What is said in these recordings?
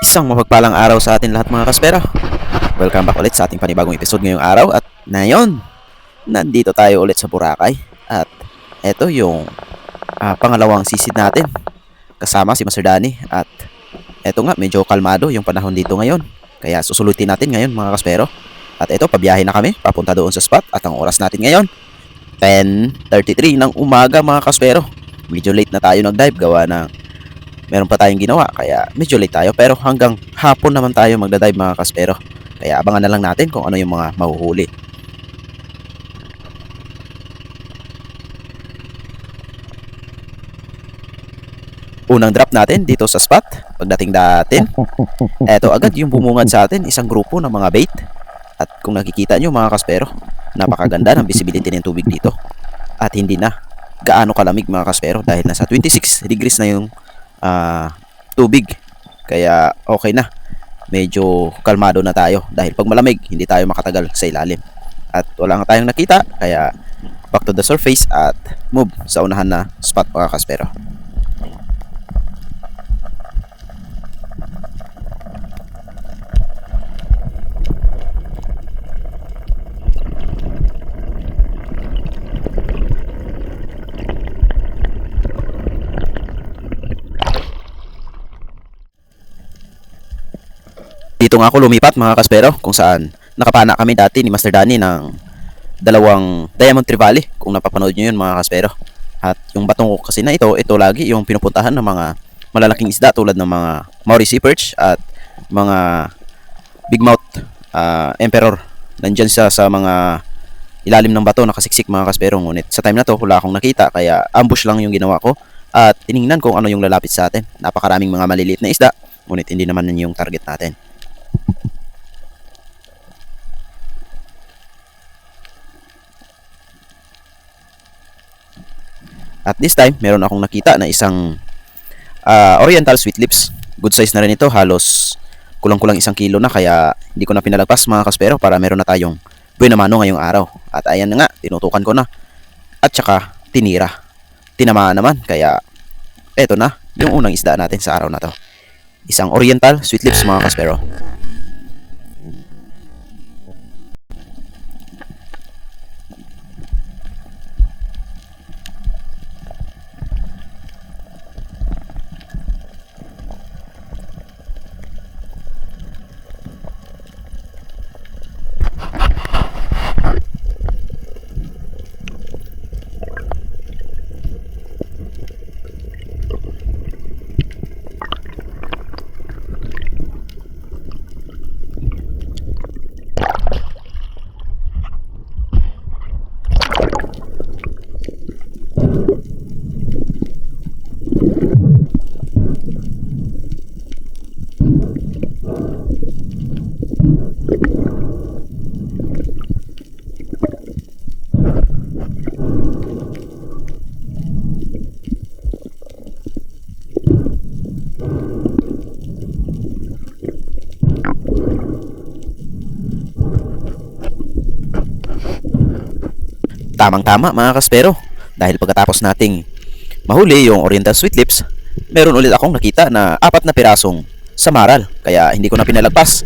Isang mapagpalang araw sa atin lahat mga kaspero. Welcome back ulit sa ating panibagong episode ngayong araw. At ngayon, nandito tayo ulit sa Boracay. At eto yung pangalawang sisid natin. Kasama si Master Danny. At eto nga, medyo kalmado yung panahon dito ngayon. Kaya susulutin natin ngayon mga kaspero. At eto, pabiyahe na kami papunta doon sa spot. At ang oras natin ngayon, 10:33 ng umaga mga kaspero. Medyo late na tayo nag-dive gawa ng meron pa tayong ginawa kaya medyo late tayo, pero hanggang hapon naman tayo magda-dive mga kaspero. Kaya abangan na lang natin kung ano yung mga mahuhuli. Unang drop natin dito sa spot. Pagdating natin, eto agad yung bumungad sa atin, isang grupo ng mga bait. At kung nakikita nyo mga kaspero, napakaganda ng visibility ng tubig dito. At hindi na gaano kalamig mga kaspero dahil nasa 26 degrees na yung tubig. Kaya okay na, medyo kalmado na tayo dahil pag malamig hindi tayo makatagal sa ilalim. At wala nga tayong nakita, kaya back to the surface at move sa unahan na spot mga kaspero. Dito nga ako lumipat mga kaspero, kung saan nakapana kami dati ni Master Danny ng dalawang Diamond Trevally, kung napapanood nyo yun mga kaspero. At yung batong ko kasi na ito lagi yung pinupuntahan ng mga malalaking isda tulad ng mga Maori Sea Perch at mga Big Mouth Emperor. Nandyan siya sa mga ilalim ng bato nakasiksik mga kaspero. Ngunit sa time na to wala akong nakita, kaya ambush lang yung ginawa ko at tiningnan kung ano yung lalapit sa atin. Napakaraming mga maliliit na isda, ngunit hindi naman yun yung target natin. At this time, meron akong nakita na isang Oriental Sweet Lips. Good size na rin ito, halos kulang-kulang 1 kilo na, kaya hindi ko na pinalagpas mga kaspero para meron na tayong buena mano ngayong araw. At ayan na nga, tinutukan ko na. At saka tinira. Tinamaan naman, kaya eto na yung unang isda natin sa araw na to. Isang Oriental Sweet Lips mga kaspero. Tamang-tama mga kaspero, dahil pagkatapos nating mahuli yung Oriental Sweet Lips, meron ulit akong nakita na 4 na pirasong samaral, kaya hindi ko na pinalagpas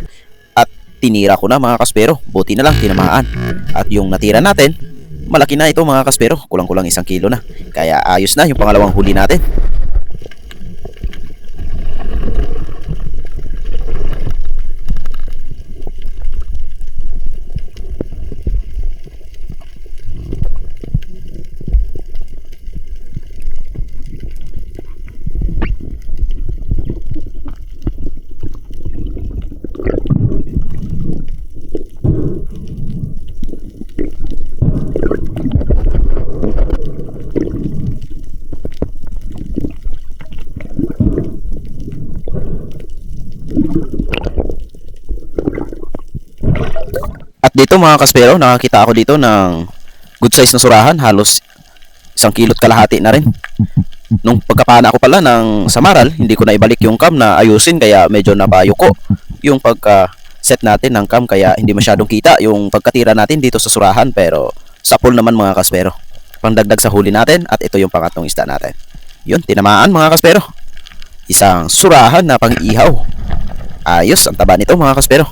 at tinira ko na mga kaspero. Buti na lang tinamaan. At yung natira natin, malaki na ito mga kaspero, kulang-kulang 1 kilo na, kaya ayos na yung pangalawang huli natin. At dito mga kaspero, nakakita ako dito ng good size na surahan, halos 1 kilot kalahati na rin. Nung pagkapana ko pala ng samaral, hindi ko na ibalik yung cam na ayusin, kaya medyo napayuko yung pagka set natin ng cam, kaya hindi masyadong kita yung pagkatira natin dito sa surahan, pero sa pool naman mga kaspero. Pangdagdag sa huli natin, at ito yung pangatlong isda natin. Yun, tinamaan mga kaspero. Isang surahan na pang-ihaw. Ayos, ang taba nito mga kaspero.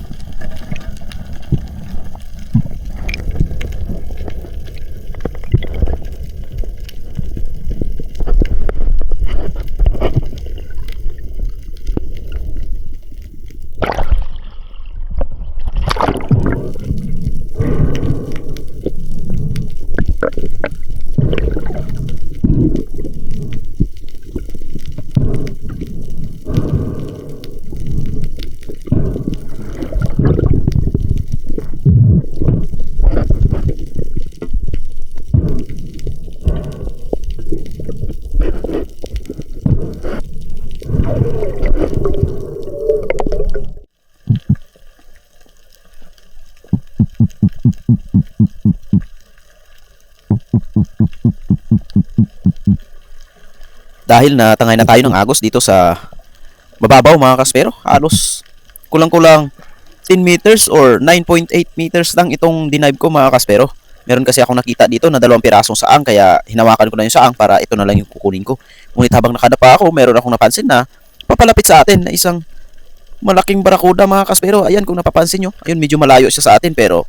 Dahil natangay na tayo ng agos dito sa mababaw mga kaspero, halos kulang-kulang 10 meters or 9.8 meters lang itong dinive ko mga kaspero. Meron kasi ako nakita dito na 2 pirasong saang, kaya hinawakan ko na yung saang para ito na lang yung kukunin ko. Ngunit habang nakadapa ako, meron akong napansin na papalapit sa atin na isang malaking barakuda mga kaspero. Ayan, kung napapansin nyo, ayun, medyo malayo siya sa atin, pero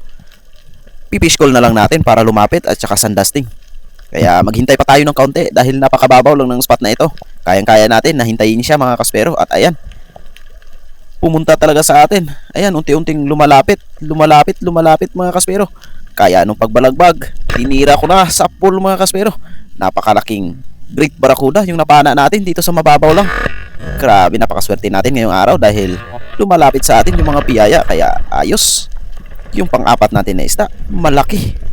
pipish call na lang natin para lumapit at saka sandusting. Kaya maghintay pa tayo ng kaunti dahil napakababaw lang ng spot na ito. Kayang-kaya natin na hintayin siya mga kaspero. At ayan, pumunta talaga sa atin. Ayan, unti-unting lumalapit mga kaspero. Kaya nung pagbalagbag, tinira ko na sa pool mga kaspero. Napakalaking great barracuda yung napana natin dito sa mababaw lang. Grabe, napakaswerte natin ngayong araw dahil lumalapit sa atin yung mga piyaya. Kaya ayos. Yung pang-apat natin na isda, malaki.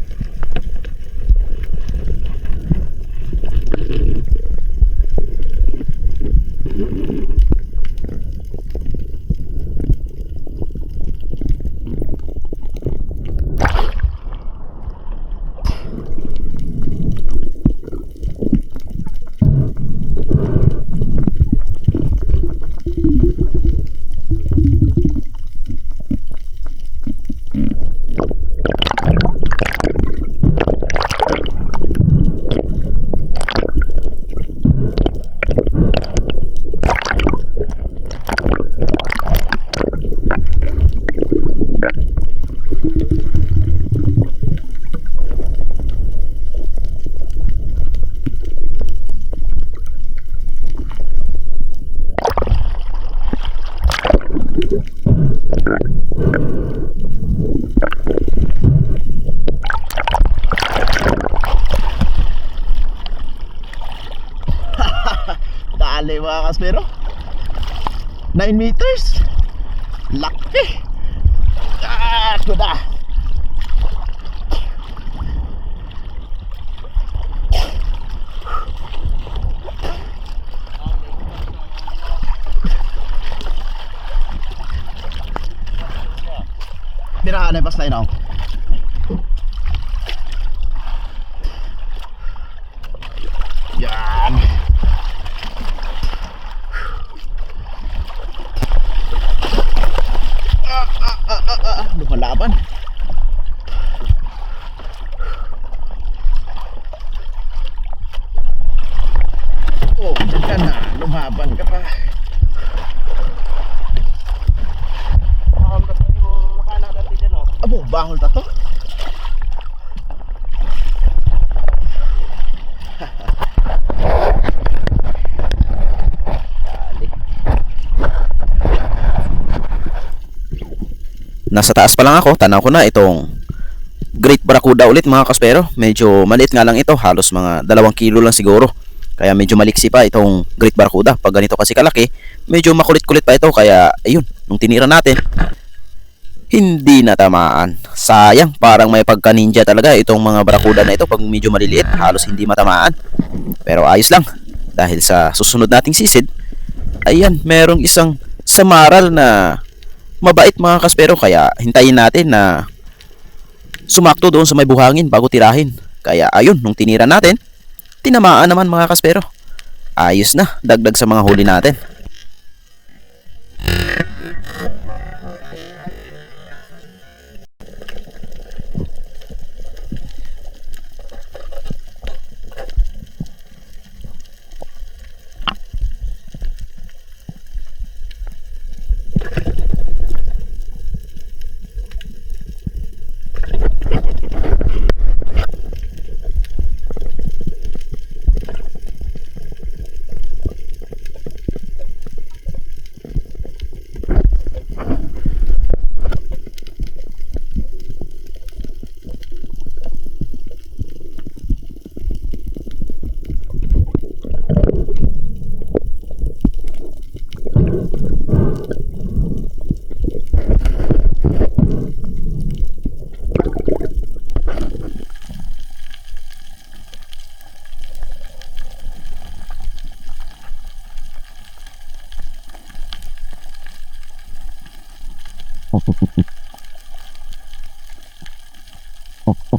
Dali mga kaspero, 9 meters. Laki. Ito na. Dira na pas line ako. Yan. Lumalaban. Oh, dyan ka na. Lumaban ka pa. Abo, bahol na to. Nasa taas pa lang ako, tanaw ko na itong great barracuda ulit mga kaspero. Medyo maliit nga lang ito, halos mga 2 kilo lang siguro. Kaya medyo maliksi pa itong great barracuda. Pag ganito kasi kalaki, medyo makulit-kulit pa ito. Kaya ayun, nung tinira natin, hindi natamaan. Sayang, parang may pagka-ninja talaga itong mga barracuda na ito. Pag medyo maliliit, halos hindi matamaan. Pero ayos lang, dahil sa susunod nating sisid, ayan, merong isang samaral na mabait mga kaspero, kaya hintayin natin na sumakto doon sa may buhangin bago tirahin. Kaya ayun, nung tinira natin, tinamaan naman mga kaspero. Ayos na, dagdag sa mga huli natin.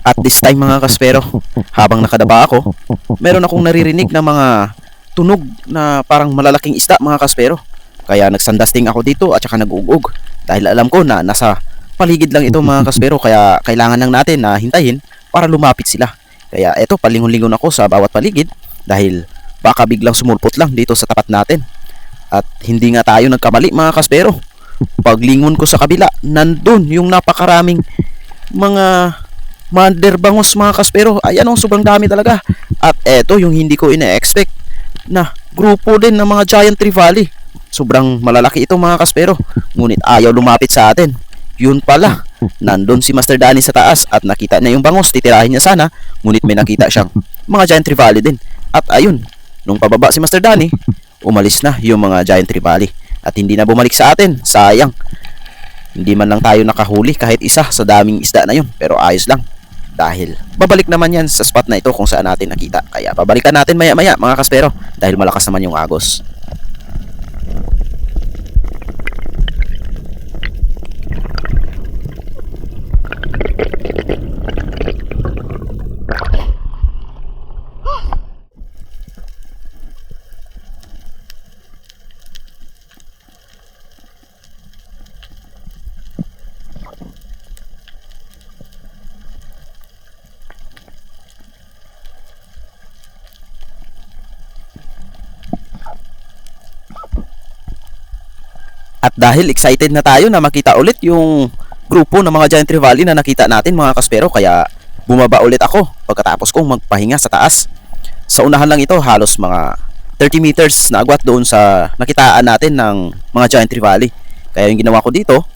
At this time mga kaspero, habang nakadaba ako, meron akong naririnig na mga tunog na parang malalaking isda mga kaspero. Kaya nagsandasting ako dito at saka nag-ugog. Dahil alam ko na nasa paligid lang ito mga kaspero, kaya kailangan lang natin na hintayin para lumapit sila. Kaya eto, palingon-lingon ako sa bawat paligid dahil baka biglang sumulpot lang dito sa tapat natin. At hindi nga tayo nagkamali mga kaspero. Paglingon ko sa kabila, nandun yung napakaraming mga manderbangos mga kaspero. Ayan o, sobrang dami talaga. At eto yung hindi ko ina-expect na grupo din ng mga giant trevally. Sobrang malalaki ito mga kaspero, ngunit ayaw lumapit sa atin. Yun pala, nandun si Master Danny sa taas at nakita niya yung bangos. Titirahin niya sana, ngunit may nakita siyang mga giant trevally din. At ayun, nung pababa si Master Danny, umalis na yung mga giant trevally at hindi na bumalik sa atin. Sayang, hindi man lang tayo nakahuli kahit isa sa daming isda na yun. Pero ayos lang, dahil babalik naman yan sa spot na ito kung saan natin nakita. Kaya babalikan natin maya maya mga kaspero, dahil malakas naman yung agos. At dahil excited na tayo na makita ulit yung grupo ng mga giant trevally na nakita natin mga kaspero, kaya bumaba ulit ako pagkatapos kong magpahinga sa taas. Sa unahan lang ito, halos mga 30 meters na agwat doon sa nakitaan natin ng mga giant trevally. Kaya yung ginawa ko dito,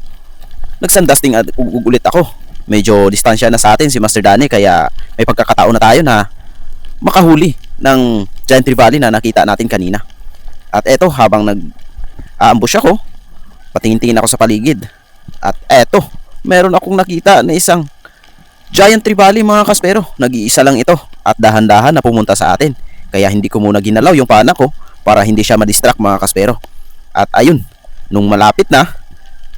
nagsandasting at ulit ako. Medyo distansya na sa atin si Master Danny, kaya may pagkakataon na tayo na makahuli ng giant trevally na nakita natin kanina. At eto, habang nag-aambush ako, patingin-tingin ako sa paligid. At eto, meron akong nakita na isang giant trevally mga kaspero. Nag-iisa lang ito at dahan-dahan na pumunta sa atin. Kaya hindi ko muna ginalaw yung pana ko para hindi siya ma-distract mga kaspero. At ayun, nung malapit na,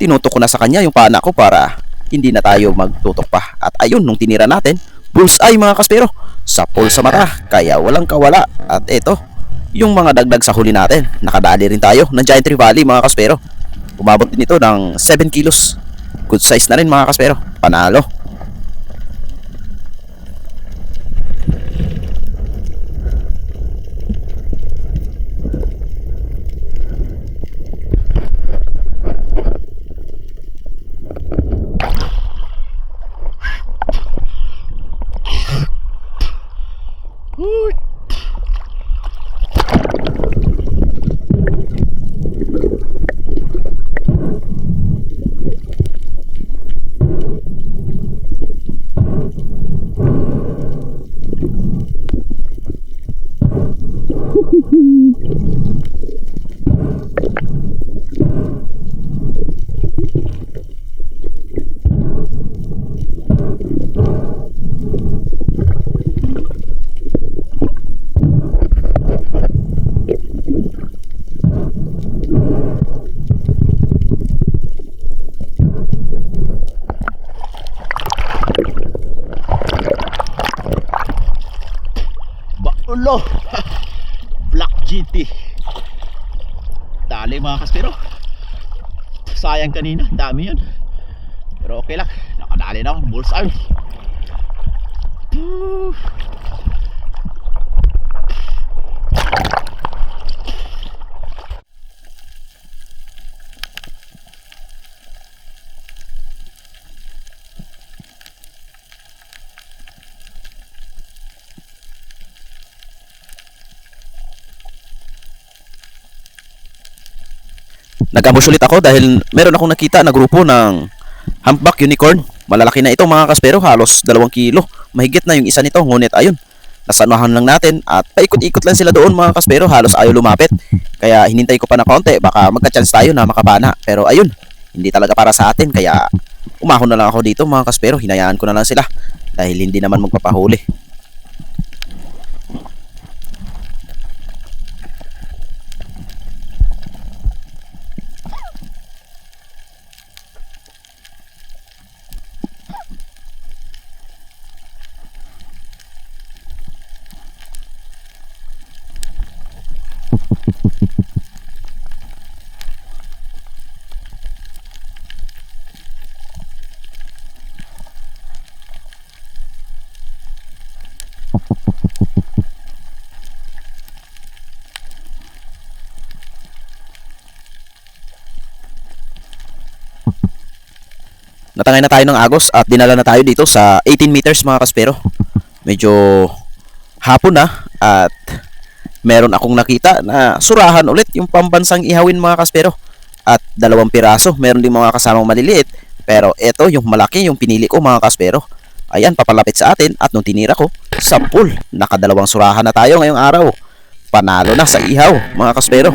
tinutok ko na sa kanya yung pana ko para hindi na tayo magtutok pa. At ayun, nung tinira natin, bullseye mga kaspero, sapol sa mata, kaya walang kawala. At eto, yung mga dagdag sa huli natin, nakadali rin tayo ng giant trevally mga kaspero. Umabot din ito ng 7 kilos. Good size na rin mga kaspero. Panalo. Ulo Black GT. Dali mga kaspero. Sayang kanina, dami yun. Pero okay lang, nakadali na ako. Bullseye. Nag-ambush ulit ako dahil meron akong nakita na grupo ng humpback unicorn. Malalaki na ito mga kaspero, halos 2 kilo. Mahigit na yung isa nito, ngunit ayun, nasanuhan lang natin at paikot-ikot lang sila doon mga kaspero, halos ayaw lumapit. Kaya hinintay ko pa na konti, baka magka-chance tayo na makapana. Pero ayun, hindi talaga para sa atin, kaya umahon na lang ako dito mga kaspero. Hinayaan ko na lang sila dahil hindi naman magpapahuli. natangay na tayo ng agos at dinala na tayo dito sa 18 meters mga kaspero. Medyo hapon na at meron akong nakita na surahan ulit yung pambansang ihawin mga kaspero. At 2 piraso, meron din mga kasamang maliliit. Pero ito yung malaki yung pinili ko mga kaspero. Ayan, papalapit sa atin at nung tinira ko, 10. Nakadalawang surahan na tayo ngayong araw. Panalo na sa ihaw mga kaspero.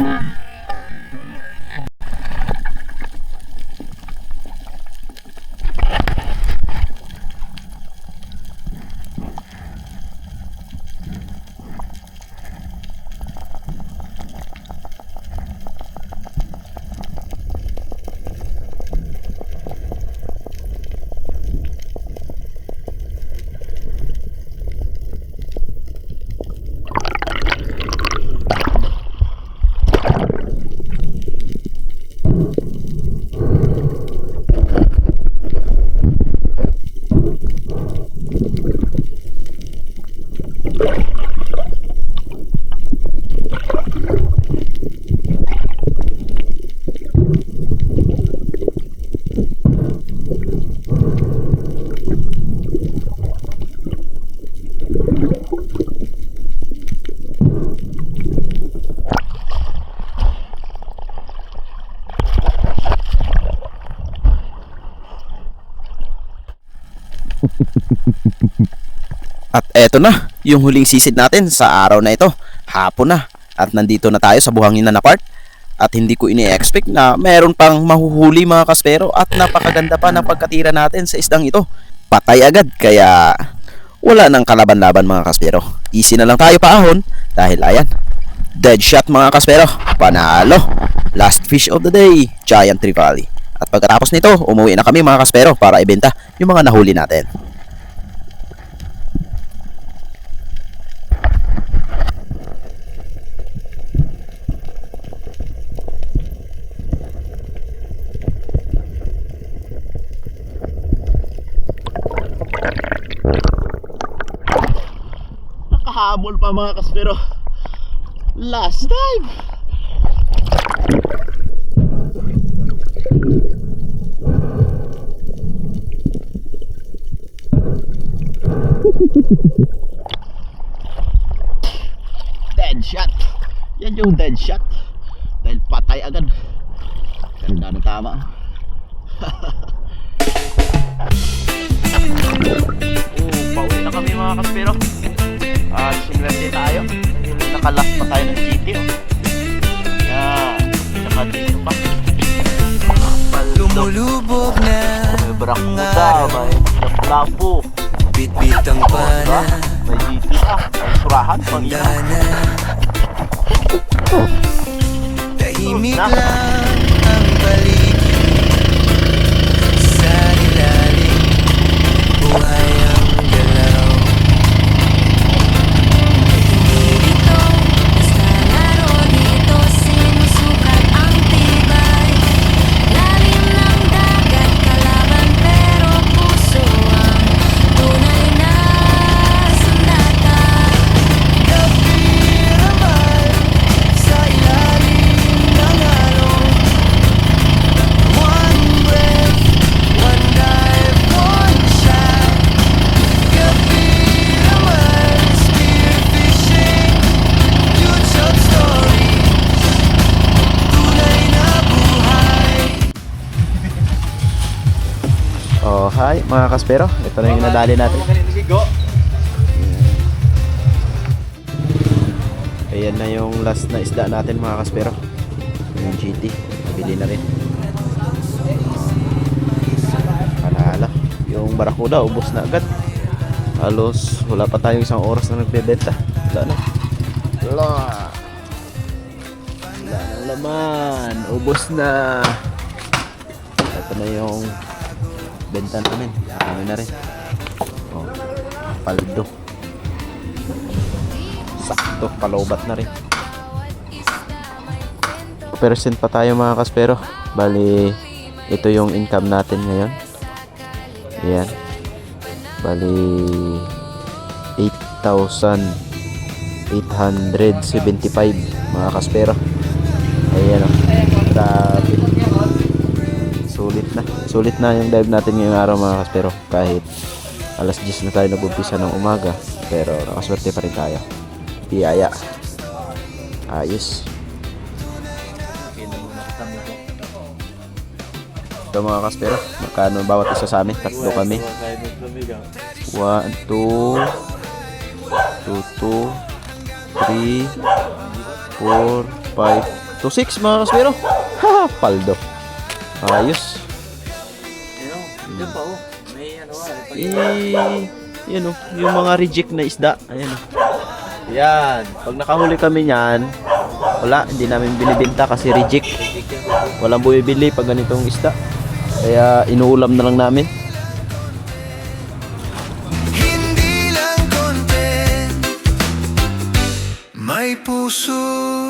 At eto na, yung huling sisid natin sa araw na ito. Hapon na. At nandito na tayo sa buhangin na part. At hindi ko ini-expect na meron pang mahuhuli mga kaspero. At napakaganda pa ng pagkatira natin sa isdang ito. Patay agad, kaya wala nang kalaban-laban mga kaspero. Easy na lang tayo paahon. Dahil ayan, dead shot mga kaspero. Panalo. Last fish of the day, Giant Trevally. At pagkatapos nito, umuwi na kami mga kaspero para ibenta yung mga nahuli natin. Nakahabol pa mga kaspero. Last time. Dead shot. Yan yung dead shot. Dahil patay agad. Ganda ng tama. Pauwi na kami mga kaspero. At sumerte tayo. Dahil nakalast pa tayo ng GT. Yan. Saka dito pa. Lumulubog na May barakuda. May lapu-lapu. Bit-bit ang pana May GT pa. May surahan. Pang ina. Dana Tahimik lang ang paligid Sa ilalim Buhay ang galaw Hindi ito basta laro dito sinusukat ang tibay Lalim ng dagat kalaban pero puso ang tunay na sandata Gabi naman sa ilalim ng alon One breath, one dive, one shot Gabi naman spearfishing YouTube stories Tunay na buhay Oh, hi mga kaspero. Ito na yung nadali natin. Ayan na yung last na isda natin mga kaspero. Yung GT. Bili na rin. Panalo. Yung barakuda, ubos na agad. Halos wala pa tayong 1 oras na nagbebenta. Wala na. Wala. Wala nang laman. Ubos na. Ito na yung benta namin. Ano na rin. Oh, paldo. Sakto, palobat na rin. Percent pa tayo mga kaspero. Bali, ito yung income natin ngayon. Ayan. Bali, 8,875 mga kaspero. Ayan o. Grabe. Sulit na yung dive natin ngayong araw mga kaspero. Kahit alas 10 na tayo nag-umpisa ng umaga, pero nakaswerte pa rin tayo. Biyaya. Ayos. Ito mga kaspero, magkano bawat isa sa amin? Tatlo kami. 1, 2, 2, 2, 3, 4, 5, to 6 mga kaspero. Ha, paldo. Ayos. Ito pa oh. May ano Yan o, yung mga reject na isda. Ayan o. Yan, pag nakahuli kami niyan, wala, hindi namin binibenta kasi reject. Walang bumibili pag ganitong isda. Kaya inuulam na lang namin. Hindi lang content, may puso